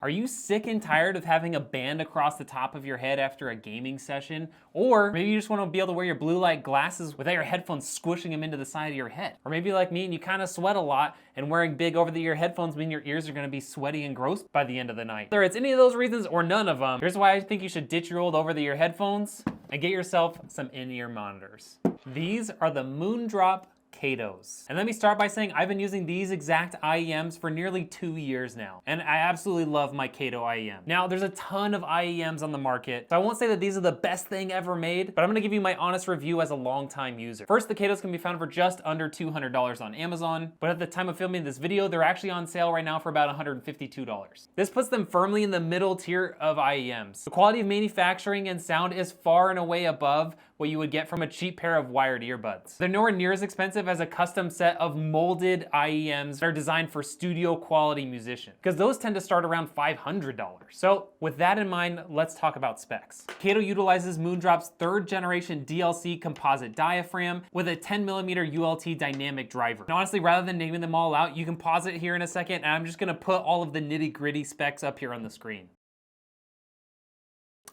Are you sick and tired of having a band across the top of your head after a gaming session? Or maybe you just want to be able to wear your blue light glasses without your headphones squishing them into the side of your head. Or maybe like me and you kind of sweat a lot, and wearing big over-the-ear headphones mean your ears are going to be sweaty and gross by the end of the night. Whether it's any of those reasons or none of them, here's why I think you should ditch your old over-the-ear headphones and get yourself some in-ear monitors. These are the Moondrop Katos. And let me start by saying I've been using these exact IEMs for nearly 2 years now, and I absolutely love my Kato IEM. Now, there's a ton of IEMs on the market, so I won't say that these are the best thing ever made, but I'm gonna give you my honest review as a longtime user. First, the Katos can be found for just under $200 on Amazon, but at the time of filming this video, they're actually on sale right now for about $152. This puts them firmly in the middle tier of IEMs. The quality of manufacturing and sound is far and away above what you would get from a cheap pair of wired earbuds. They're nowhere near as expensive as a custom set of molded IEMs that are designed for studio quality musicians, because those tend to start around $500. So with that in mind, let's talk about specs. Kato utilizes Moondrop's 3rd generation DLC composite diaphragm with a 10mm ULT dynamic driver. Now honestly, rather than naming them all out, you can pause it here in a second, and I'm just gonna put all of the nitty gritty specs up here on the screen.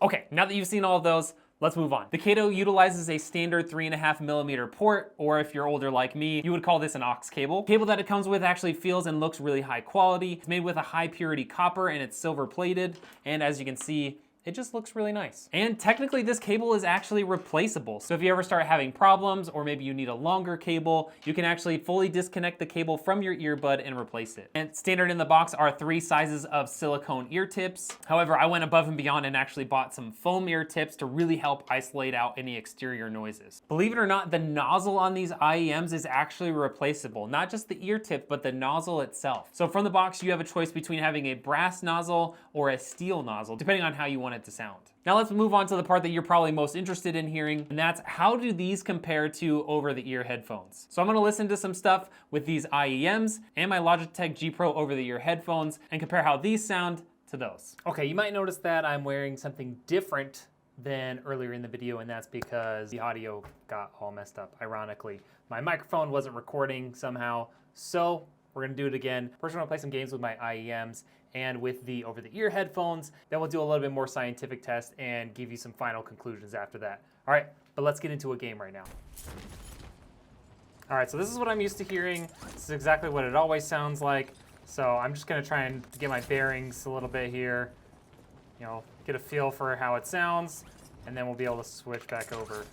Okay, now that you've seen all of those, let's move on. The Kato utilizes a standard 3.5mm port, or if you're older like me, you would call this an aux cable. The cable that it comes with actually feels and looks really high quality. It's made with a high purity copper and it's silver plated. And as you can see, it just looks really nice. And technically this cable is actually replaceable. So if you ever start having problems, or maybe you need a longer cable, you can actually fully disconnect the cable from your earbud and replace it. And standard in the box are 3 sizes of silicone ear tips. However, I went above and beyond and actually bought some foam ear tips to really help isolate out any exterior noises. Believe it or not, the nozzle on these IEMs is actually replaceable. Not just the ear tip, but the nozzle itself. So from the box, you have a choice between having a brass nozzle or a steel nozzle, depending on how you want it to sound. Now let's move on to the part that you're probably most interested in hearing, and that's how do these compare to over-the-ear headphones? So I'm gonna listen to some stuff with these IEMs and my Logitech G Pro over-the-ear headphones and compare how these sound to those. Okay, you might notice that I'm wearing something different than earlier in the video, and that's because the audio got all messed up, ironically. My microphone wasn't recording somehow, so we're gonna do it again. First, we're gonna play some games with my IEMs and with the over-the-ear headphones. Then we'll do a little bit more scientific test and give you some final conclusions after that. All right, but let's get into a game right now. All right, so this is what I'm used to hearing. This is exactly what it always sounds like. So I'm just gonna try and get my bearings a little bit here, you know, get a feel for how it sounds, and then we'll be able to switch back over.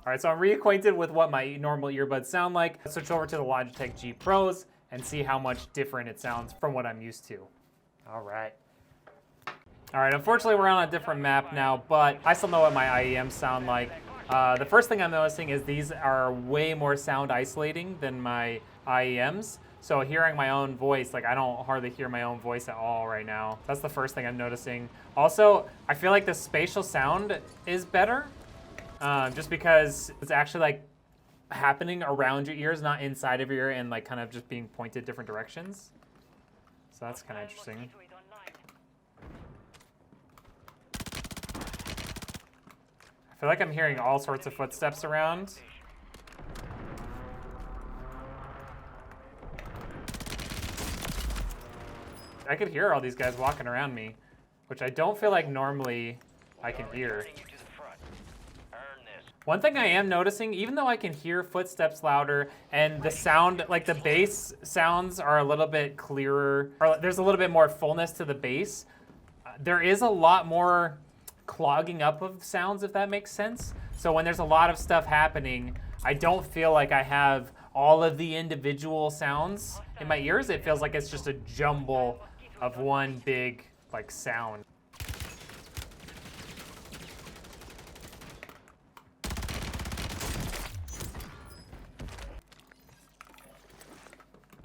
All right, so I'm reacquainted with what my normal earbuds sound like. Let's switch over to the Logitech G Pros and see how much different it sounds from what I'm used to. All right. All right, unfortunately we're on a different map now, but I still know what my IEMs sound like. The first thing I'm noticing is these are way more sound isolating than my IEMs. So hearing my own voice, like I don't hardly hear my own voice at all right now. That's the first thing I'm noticing. Also, I feel like the spatial sound is better. Just because it's actually like happening around your ears, not inside of your ear, and like kind of just being pointed different directions. So that's kind of interesting. I feel like I'm hearing all sorts of footsteps around. I could hear all these guys walking around me, which I don't feel like normally I can hear. One thing I am noticing, even though I can hear footsteps louder and the sound, like the bass sounds are a little bit clearer, or there's a little bit more fullness to the bass, there is a lot more clogging up of sounds, if that makes sense. So when there's a lot of stuff happening, I don't feel like I have all of the individual sounds in my ears. It feels like it's just a jumble of one big like sound.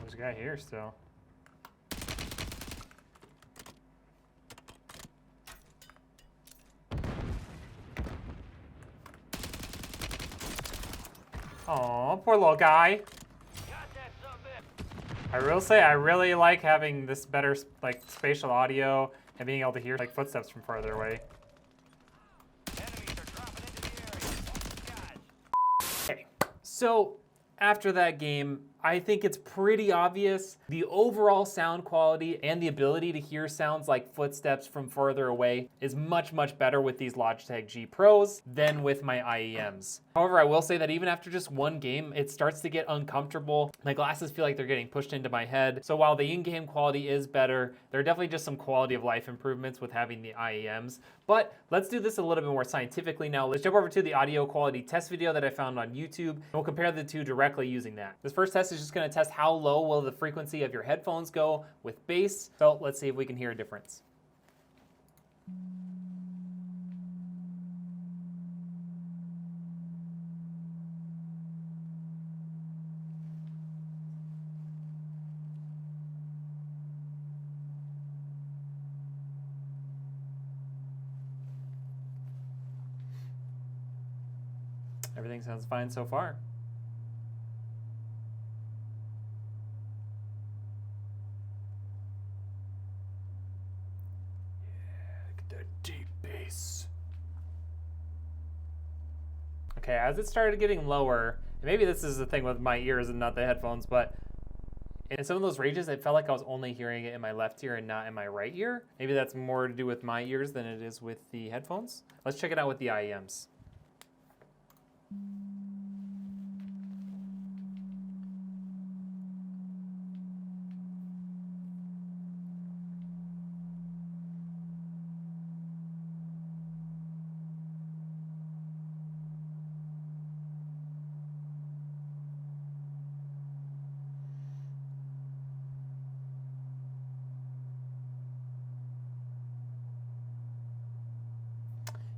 There's a guy here still. Oh, poor little guy. I will say I really like having this better like spatial audio and being able to hear like footsteps from farther away. Okay, so after that game, I think it's pretty obvious the overall sound quality and the ability to hear sounds like footsteps from further away is much, much better with these Logitech G Pros than with my IEMs. However, I will say that even after just one game, it starts to get uncomfortable. My glasses feel like they're getting pushed into my head. So while the in-game quality is better, there are definitely just some quality of life improvements with having the IEMs. But let's do this a little bit more scientifically now. Let's jump over to the audio quality test video that I found on YouTube, and we'll compare the two directly using that. This first test is just gonna test how low will the frequency of your headphones go with bass. So let's see if we can hear a difference. Everything sounds fine so far. Deep bass. Okay, as it started getting lower, and maybe this is the thing with my ears and not the headphones, but in some of those ranges, it felt like I was only hearing it in my left ear and not in my right ear. Maybe that's more to do with my ears than it is with the headphones. Let's check it out with the IEMs.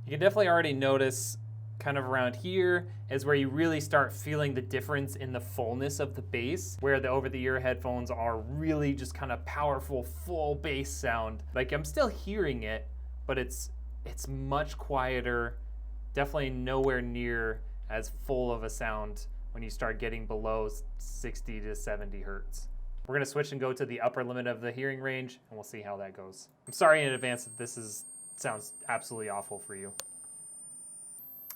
You can definitely already notice kind of around here is where you really start feeling the difference in the fullness of the bass, where the over-the-ear headphones are really just kind of powerful, full bass sound. Like I'm still hearing it, but it's much quieter, definitely nowhere near as full of a sound when you start getting below 60 to 70 hertz. We're gonna switch and go to the upper limit of the hearing range, and we'll see how that goes. I'm sorry in advance if this sounds absolutely awful for you.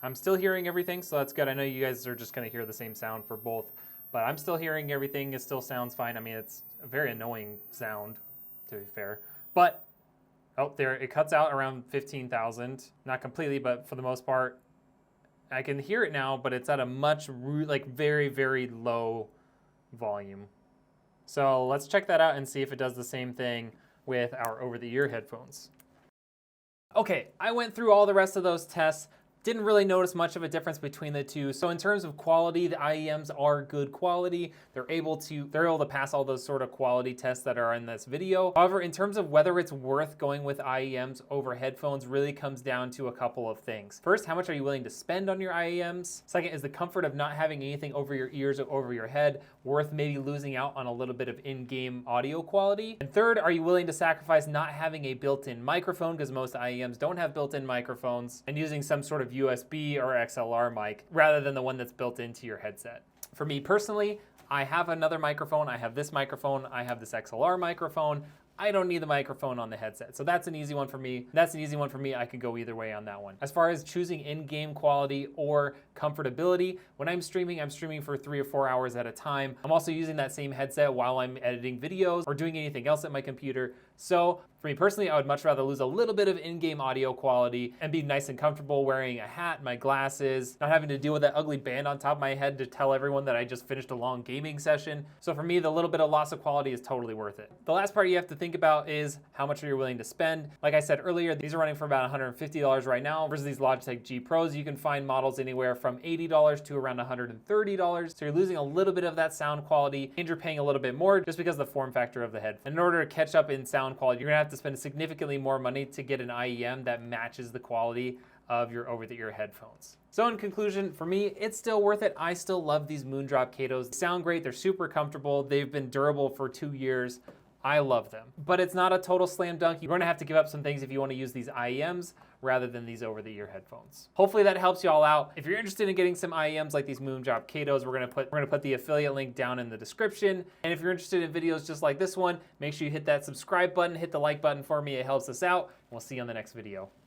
I'm still hearing everything, so that's good. I know you guys are just gonna hear the same sound for both, but I'm still hearing everything. It still sounds fine. I mean, it's a very annoying sound, to be fair. But, oh, there, it cuts out around 15,000. Not completely, but for the most part, I can hear it now, but it's at a much, like very, very low volume. So let's check that out and see if it does the same thing with our over-the-ear headphones. Okay, I went through all the rest of those tests. Didn't really notice much of a difference between the two. So in terms of quality, the IEMs are good quality. They're able to pass all those sort of quality tests that are in this video. However, in terms of whether it's worth going with IEMs over headphones really comes down to a couple of things. First, how much are you willing to spend on your IEMs? Second, is the comfort of not having anything over your ears or over your head worth maybe losing out on a little bit of in-game audio quality? And third, are you willing to sacrifice not having a built-in microphone, because most IEMs don't have built-in microphones, and using some sort of USB or XLR mic rather than the one that's built into your headset? For me personally, I have another microphone. I have this microphone. I have this XLR microphone. I don't need the microphone on the headset. So that's an easy one for me. That's an easy one for me. I could go either way on that one. As far as choosing in-game quality or comfortability, when I'm streaming for 3 or 4 hours at a time. I'm also using that same headset while I'm editing videos or doing anything else at my computer. So for me personally, I would much rather lose a little bit of in-game audio quality and be nice and comfortable wearing a hat, my glasses, not having to deal with that ugly band on top of my head to tell everyone that I just finished a long gaming session. So for me, the little bit of loss of quality is totally worth it. The last part you have to think about is how much are you willing to spend. Like I said earlier, these are running for about $150 right now versus these Logitech G Pros. You can find models anywhere from $80 to around $130. So you're losing a little bit of that sound quality and you're paying a little bit more just because of the form factor of the head. And in order to catch up in sound quality, you're gonna have to spend significantly more money to get an IEM that matches the quality of your over-the-ear headphones. So in conclusion, for me, it's still worth it. I still love these Moondrop Katos. They sound great, they're super comfortable, they've been durable for 2 years. I love them. But it's not a total slam dunk. You're gonna have to give up some things if you wanna use these IEMs rather than these over-the-ear headphones. Hopefully that helps you all out. If you're interested in getting some IEMs like these Moonjob Katos, we're gonna put the affiliate link down in the description. And if you're interested in videos just like this one, make sure you hit that subscribe button, hit the like button for me. It helps us out. We'll see you on the next video.